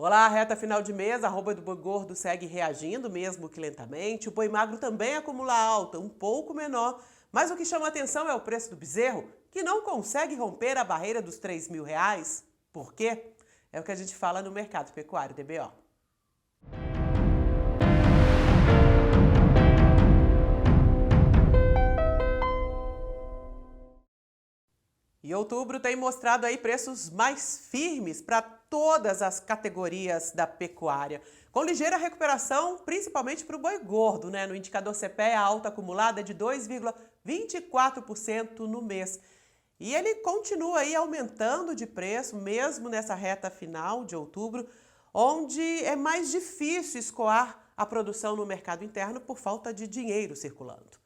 Olá, reta final de mês, a arroba do boi gordo segue reagindo, mesmo que lentamente. O boi magro também acumula alta, um pouco menor. Mas o que chama atenção é o preço do bezerro, que não consegue romper a barreira dos R$ 3.000. Por quê? É o que a gente fala no Mercado Pecuário DBO. E outubro tem mostrado aí preços mais firmes para todas as categorias da pecuária, com ligeira recuperação, principalmente para o boi gordo, né? No indicador CPEA, a alta acumulada é de 2,24% no mês. E ele continua aí aumentando de preço, mesmo nessa reta final de outubro, onde é mais difícil escoar a produção no mercado interno por falta de dinheiro circulando.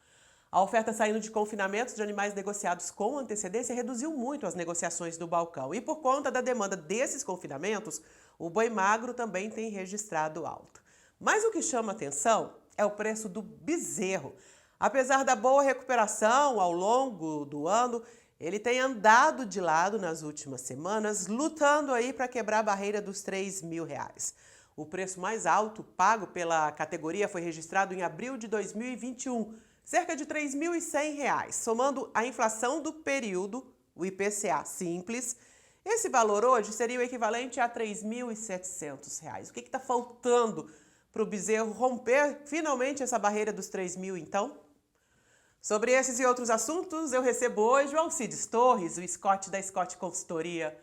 A oferta saindo de confinamentos de animais negociados com antecedência reduziu muito as negociações do balcão. E por conta da demanda desses confinamentos, o boi magro também tem registrado alta. Mas o que chama atenção é o preço do bezerro. Apesar da boa recuperação ao longo do ano, ele tem andado de lado nas últimas semanas, lutando aí para quebrar a barreira dos R$ 3.000. O preço mais alto pago pela categoria foi registrado em abril de 2021, cerca de R$ 3.100, somando a inflação do período, o IPCA simples. Esse valor hoje seria o equivalente a R$ 3.700. O que está faltando para o bezerro romper finalmente essa barreira dos 3.000, então? Sobre esses e outros assuntos, eu recebo hoje o Alcides Torres, o Scott da Scott Consultoria.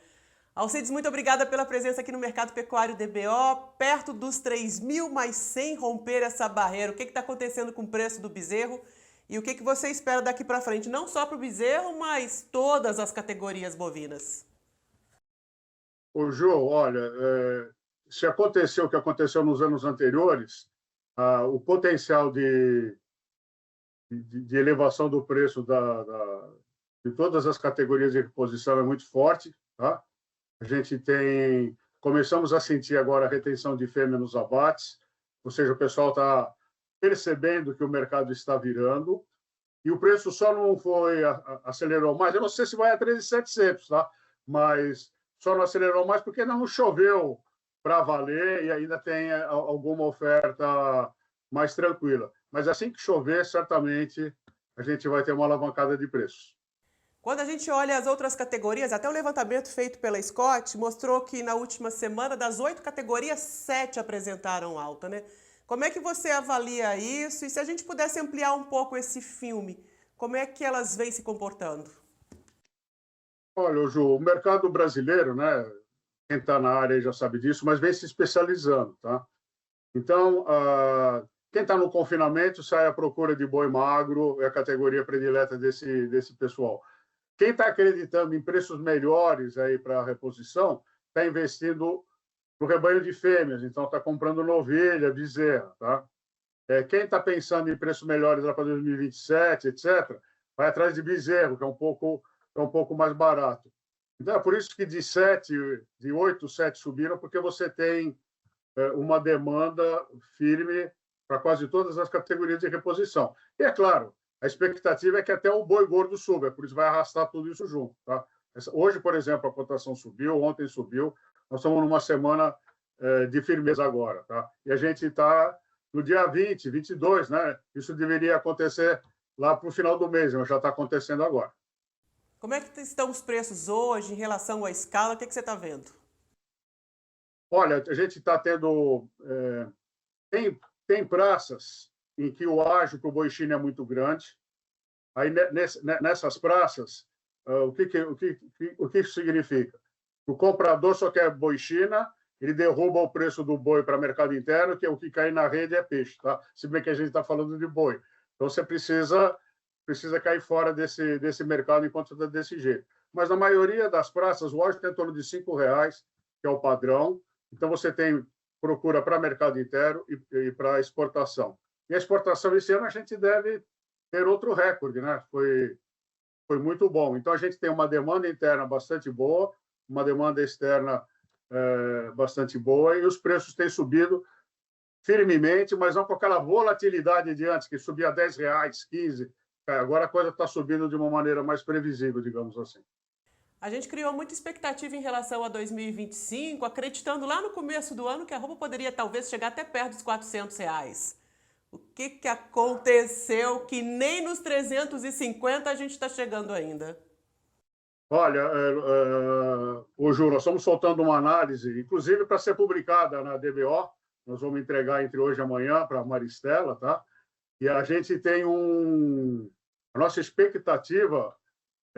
Alcides, muito obrigada pela presença aqui no Mercado Pecuário DBO, perto dos 3.000, mas sem romper essa barreira. O que está acontecendo com o preço do bezerro e o que você espera daqui para frente, não só para o bezerro, mas todas as categorias bovinas? Ô, João, olha, se aconteceu o que aconteceu nos anos anteriores, o potencial de elevação do preço de todas as categorias de reposição é muito forte, tá? A gente começamos a sentir agora a retenção de fêmea nos abates, ou seja, o pessoal está percebendo que o mercado está virando, e o preço só não acelerou mais. Eu não sei se vai a 13.700, tá? Mas só não acelerou mais porque não choveu para valer e ainda tem alguma oferta mais tranquila. Mas assim que chover, certamente a gente vai ter uma alavancada de preços. Quando a gente olha as outras categorias, até o levantamento feito pela Scott mostrou que na última semana, das 8 categorias, 7 apresentaram alta, né? Como é que você avalia isso? E se a gente pudesse ampliar um pouco esse filme, como é que elas vêm se comportando? Olha, Ju, o mercado brasileiro, né? Quem está na área já sabe disso, mas vem se especializando, tá? Então, quem está no confinamento sai à procura de boi magro, é a categoria predileta desse pessoal. Quem está acreditando em preços melhores aí para a reposição está investindo no rebanho de fêmeas, então está comprando novilha, bezerra, tá? Quem está pensando em preços melhores lá para 2027, etc., vai atrás de bezerro, que é um pouco mais barato. Então, é por isso que de 8, 7 subiram, porque você tem uma demanda firme para quase todas as categorias de reposição. E, é claro, a expectativa é que até o boi gordo suba, por isso vai arrastar tudo isso junto. Tá? Hoje, por exemplo, a cotação subiu, ontem subiu, nós estamos numa semana de firmeza agora. Tá? E a gente está no dia 20, 22, né? Isso deveria acontecer lá para o final do mês, mas já está acontecendo agora. Como é que estão os preços hoje em relação à escala? O que você está vendo? Olha, a gente está tendo... tem praças em que o ágio para o boi China é muito grande. Aí, nessas praças, o que isso significa? O comprador só quer boi China, ele derruba o preço do boi para o mercado interno, que é o que cai na rede é peixe, tá? Se bem que a gente está falando de boi. Então, você precisa cair fora desse mercado enquanto está desse jeito. Mas, na maioria das praças, o ágio está em torno de R$ 5,00, que é o padrão. Então, você tem procura para mercado interno e para exportação. E a exportação, esse ano, a gente deve ter outro recorde, né? Foi muito bom. Então, a gente tem uma demanda interna bastante boa, uma demanda externa bastante boa, e os preços têm subido firmemente, mas não com aquela volatilidade de antes, que subia R$ 10, 15. Agora a coisa está subindo de uma maneira mais previsível, digamos assim. A gente criou muita expectativa em relação a 2025, acreditando lá no começo do ano que a arroba poderia talvez chegar até perto dos R$ 400. O que aconteceu que nem nos 350 a gente está chegando ainda? Olha, ô Ju, nós estamos soltando uma análise, inclusive para ser publicada na DBO, nós vamos entregar entre hoje e amanhã para a Maristela, tá? E a gente tem a nossa expectativa,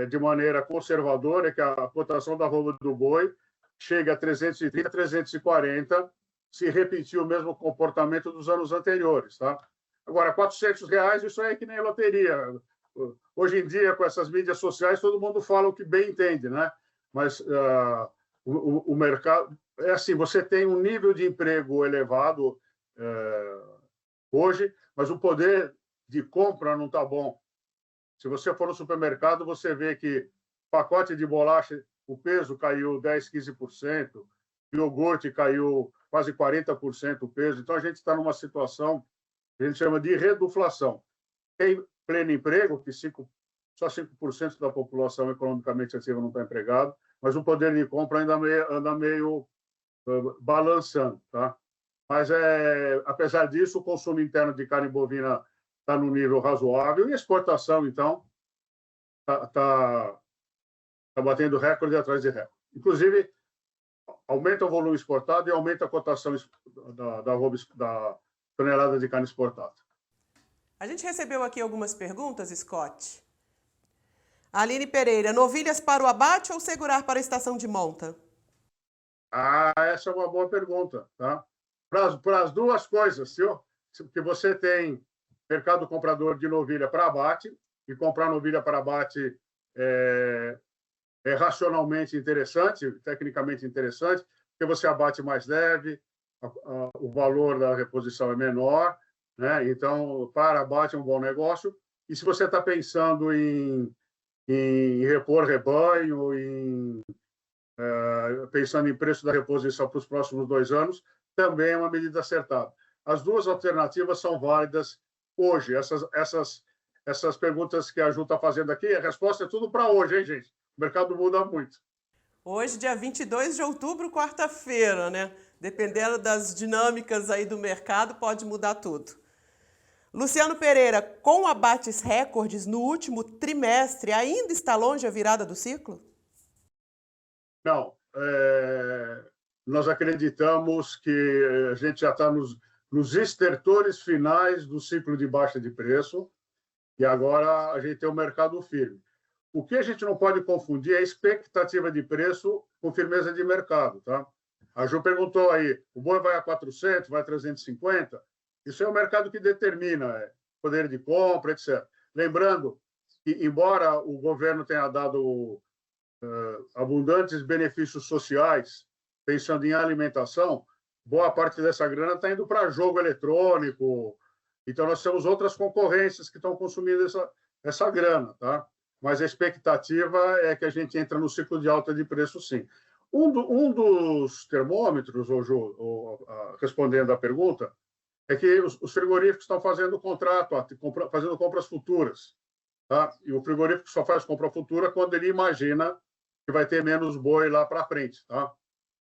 de maneira conservadora, é que a cotação da arroba do boi chegue a 330, 340, se repetir o mesmo comportamento dos anos anteriores, tá? Agora, R$ 400, isso aí é que nem loteria. Hoje em dia, com essas mídias sociais, todo mundo fala o que bem entende, né? Mas o mercado... É assim, você tem um nível de emprego elevado hoje, mas o poder de compra não está bom. Se você for no supermercado, você vê que pacote de bolacha, o peso caiu 10%, 15%, iogurte caiu quase 40% o peso. Então, a gente está numa situação que a gente chama de reduflação. Tem pleno emprego, que só 5% da população economicamente ativa não está empregado, mas o poder de compra ainda anda meio balançando. Tá? Mas, apesar disso, o consumo interno de carne bovina está no nível razoável e a exportação, então, está batendo recorde atrás de recorde. Inclusive, aumenta o volume exportado e aumenta a cotação da tonelada de carne exportada. A gente recebeu aqui algumas perguntas, Scott. Aline Pereira, novilhas para o abate ou segurar para a estação de monta? Essa é uma boa pergunta. Tá? Para as duas coisas, porque você tem mercado comprador de novilha para abate, e comprar novilha para abate é racionalmente interessante, tecnicamente interessante, porque você abate mais leve, o valor da reposição é menor, né? Então, para abate é um bom negócio. E se você está pensando em repor rebanho, pensando em preço da reposição para os próximos 2 anos, também é uma medida acertada. As duas alternativas são válidas hoje. Essas perguntas que a Ju está fazendo aqui, a resposta é tudo para hoje, hein, gente? O mercado muda muito. Hoje, dia 22 de outubro, quarta-feira, né? Dependendo das dinâmicas aí do mercado, pode mudar tudo. Luciano Pereira, com abates recordes no último trimestre, ainda está longe a virada do ciclo? Não. Nós acreditamos que a gente já está nos estertores finais do ciclo de baixa de preço e agora a gente tem um mercado firme. O que a gente não pode confundir é a expectativa de preço com firmeza de mercado. Tá? A Ju perguntou aí, o boi vai a 400, vai a 350? Isso é o mercado que determina poder de compra, etc. Lembrando que, embora o governo tenha dado abundantes benefícios sociais, pensando em alimentação, boa parte dessa grana está indo para jogo eletrônico. Então, nós temos outras concorrências que estão consumindo essa grana. Tá? Mas a expectativa é que a gente entre no ciclo de alta de preço, sim. Um dos termômetros, respondendo à pergunta, é que os frigoríficos estão fazendo contrato, fazendo compras futuras. Tá? E o frigorífico só faz compra futura quando ele imagina que vai ter menos boi lá para frente. Tá?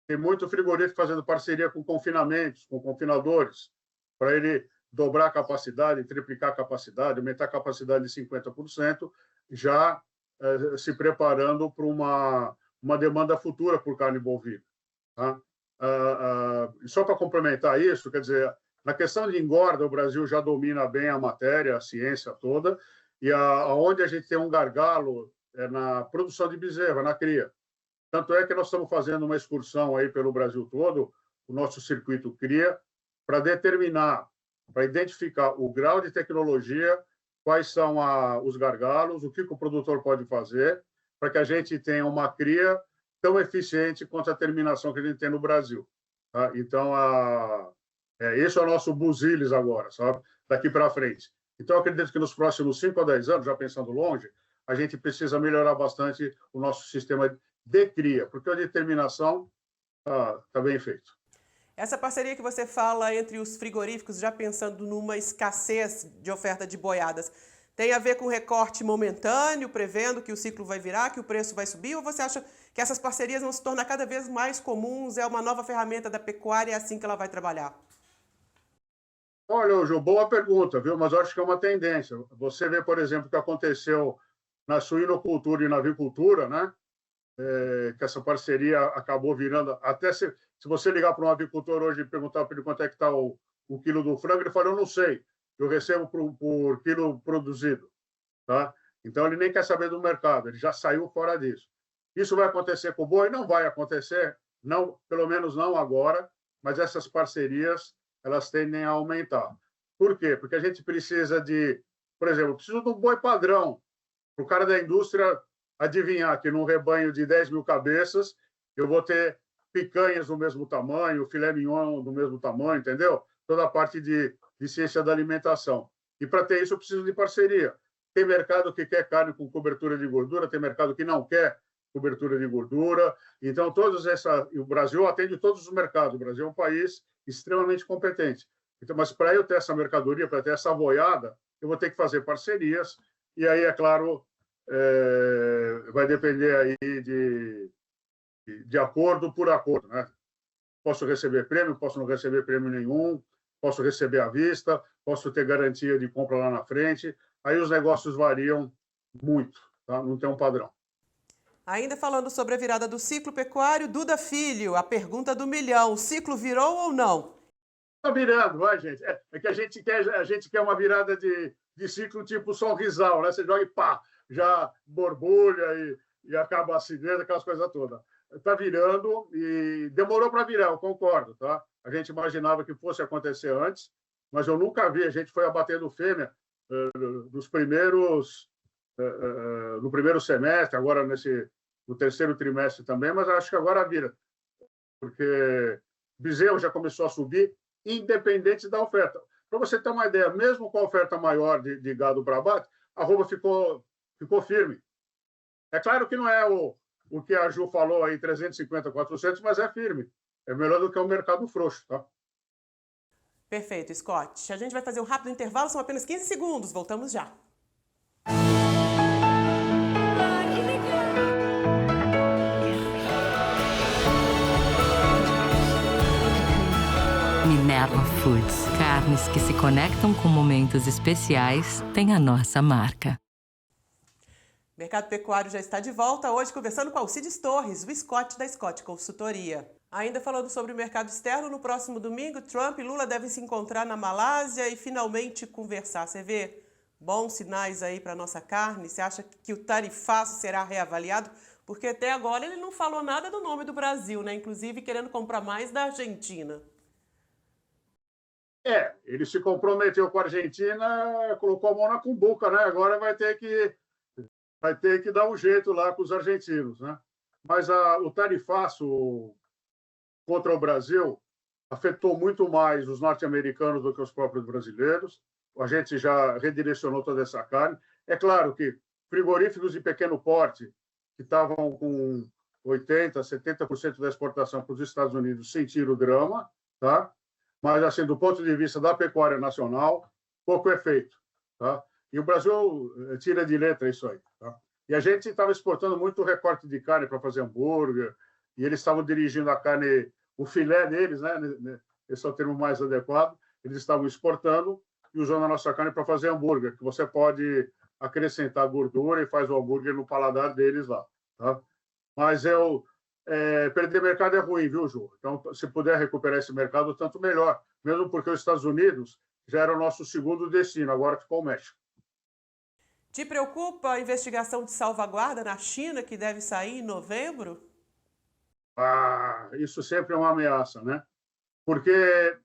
Tem muito frigorífico fazendo parceria com confinamentos, com confinadores, para ele dobrar a capacidade, triplicar a capacidade, aumentar a capacidade de 50%, já se preparando para uma demanda futura por carne bovina. Tá? Só para complementar isso, quer dizer, na questão de engorda, o Brasil já domina bem a matéria, a ciência toda, e aonde a gente tem um gargalo é na produção de bezerra, na cria. Tanto é que nós estamos fazendo uma excursão aí pelo Brasil todo, o nosso circuito cria, para determinar, para identificar o grau de tecnologia, quais são os gargalos, o que o produtor pode fazer, para que a gente tenha uma cria tão eficiente quanto a terminação que a gente tem no Brasil. Tá? Então, esse é o nosso busilis agora, sabe? Daqui para frente. Então, eu acredito que nos próximos 5 a 10 anos, já pensando longe, a gente precisa melhorar bastante o nosso sistema de cria, porque a determinação está bem feito. Essa parceria que você fala entre os frigoríficos, já pensando numa escassez de oferta de boiadas, tem a ver com recorte momentâneo, prevendo que o ciclo vai virar, que o preço vai subir, ou você acha que essas parcerias vão se tornar cada vez mais comuns, é uma nova ferramenta da pecuária, é assim que ela vai trabalhar? Olha, Ju, boa pergunta, viu? Mas eu acho que é uma tendência. Você vê, por exemplo, o que aconteceu na suinocultura e na avicultura, né? Que essa parceria acabou virando. Até se você ligar para um avicultor hoje e perguntar para ele quanto é que está o quilo do frango, ele fala: eu não sei, eu recebo por quilo produzido. Tá? Então, ele nem quer saber do mercado, ele já saiu fora disso. Isso vai acontecer com o boi? Não vai acontecer, não, pelo menos não agora, mas essas parcerias elas tendem a aumentar. Por quê? Porque a gente precisa de, por exemplo, preciso de um boi padrão, para o cara da indústria adivinhar que num rebanho de 10 mil cabeças eu vou ter picanhas do mesmo tamanho, filé mignon do mesmo tamanho, entendeu? Toda a parte de ciência da alimentação. E para ter isso eu preciso de parceria. Tem mercado que quer carne com cobertura de gordura, tem mercado que não quer cobertura de gordura. Então, o Brasil atende todos os mercados. O Brasil é um país extremamente competente. Então, mas para eu ter essa mercadoria, para ter essa boiada, eu vou ter que fazer parcerias. E aí, é claro, vai depender aí de acordo por acordo, né? Posso receber prêmio, posso não receber prêmio nenhum, posso receber à vista, posso ter garantia de compra lá na frente. Aí os negócios variam muito, tá? Não tem um padrão. Ainda falando sobre a virada do ciclo pecuário, Duda Filho, a pergunta do milhão, o ciclo virou ou não? Está virando, vai, gente. Que a gente quer uma virada de ciclo tipo sorrisal, né? Você joga e pá, já borbulha e acaba acidez, aquelas coisas todas. Está virando e demorou para virar, eu concordo, tá? A gente imaginava que fosse acontecer antes, mas eu nunca vi. A gente foi abatendo fêmea no primeiro semestre, agora no terceiro trimestre também, mas acho que agora vira, porque bezerro já começou a subir, independente da oferta. Para você ter uma ideia, mesmo com a oferta maior de gado para abate, a arroba ficou firme. É claro que não é o que a Ju falou aí, 350, 400, mas é firme. É melhor do que o mercado frouxo, tá? Perfeito, Scott. A gente vai fazer um rápido intervalo, são apenas 15 segundos. Voltamos já. Minerva Foods. Carnes que se conectam com momentos especiais têm a nossa marca. O Mercado Pecuário já está de volta, hoje conversando com Alcides Torres, o Scott da Scott Consultoria. Ainda falando sobre o mercado externo, no próximo domingo, Trump e Lula devem se encontrar na Malásia e finalmente conversar. Você vê bons sinais aí para a nossa carne? Você acha que o tarifaço será reavaliado? Porque até agora ele não falou nada do nome do Brasil, né? Inclusive querendo comprar mais da Argentina. Ele se comprometeu com a Argentina, colocou a mão na cumbuca, né? Agora vai ter que dar um jeito lá com os argentinos, né? Mas o tarifaço contra o Brasil afetou muito mais os norte-americanos do que os próprios brasileiros. A gente já redirecionou toda essa carne. É claro que frigoríficos de pequeno porte, que estavam com 80%, 70% da exportação para os Estados Unidos, sentiram o drama, tá? Mas, assim, do ponto de vista da pecuária nacional, pouco é feito, tá? E o Brasil tira de letra isso aí, tá? E a gente estava exportando muito recorte de carne para fazer hambúrguer, e eles estavam dirigindo a carne, o filé deles, né? Esse é o termo mais adequado, eles estavam exportando e usando a nossa carne para fazer hambúrguer, que você pode acrescentar gordura e faz o hambúrguer no paladar deles lá, tá? Mas perder mercado é ruim, viu, Ju? Então, se puder recuperar esse mercado, tanto melhor. Mesmo porque os Estados Unidos já era o nosso segundo destino, agora ficou o México. Te preocupa a investigação de salvaguarda na China, que deve sair em novembro? Isso sempre é uma ameaça, né? Porque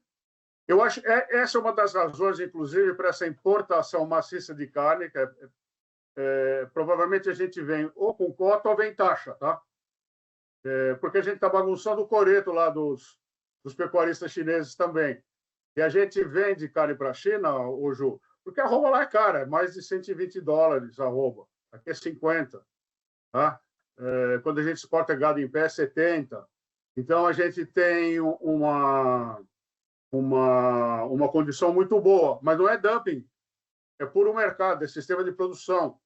eu acho que essa é uma das razões, inclusive, para essa importação maciça de carne, que provavelmente a gente vem ou com cota ou vem taxa, tá? Porque a gente está bagunçando o coreto lá dos pecuaristas chineses também. E a gente vende carne para a China, Ju, porque a arroba lá é cara, é mais de $120 a arroba. Aqui é 50. Tá? Quando a gente exporta gado em pé, é 70. Então, a gente tem uma condição muito boa, mas não é dumping. é puro mercado, é sistema de produção.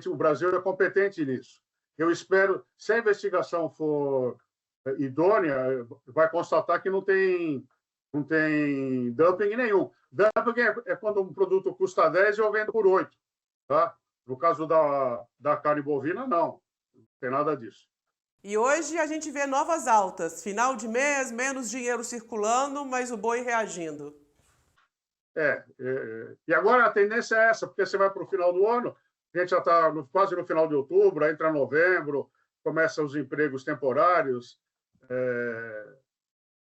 O Brasil é competente nisso. Eu espero, se a investigação for idônea, vai constatar que não tem dumping nenhum. Dumping é quando um produto custa 10 e eu vendo por 8. Tá? No caso da carne bovina, não tem nada disso. E hoje a gente vê novas altas. Final de mês, menos dinheiro circulando, mas o boi reagindo. E agora a tendência é essa, porque você vai para o final do ano, a gente já está quase no final de outubro, aí entra novembro, começam os empregos temporários,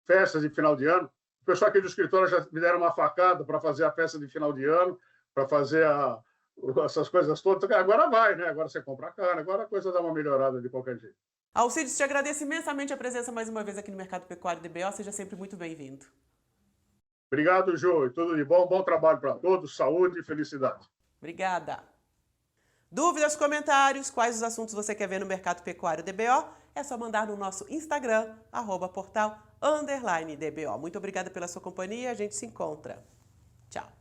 festas de final de ano. O pessoal aqui do escritório já me deram uma facada para fazer a festa de final de ano, para fazer essas coisas todas. Agora vai, né? Agora você compra a carne, agora a coisa dá uma melhorada de qualquer jeito. Alcides, te agradeço imensamente a presença mais uma vez aqui no Mercado Pecuário DBO. Seja sempre muito bem-vindo. Obrigado, Jô. Tudo de bom. Bom trabalho para todos. Saúde e felicidade. Obrigada. Dúvidas, comentários, quais os assuntos você quer ver no Mercado Pecuário DBO? É só mandar no nosso Instagram, @portal_DBO. Muito obrigada pela sua companhia. A gente se encontra. Tchau.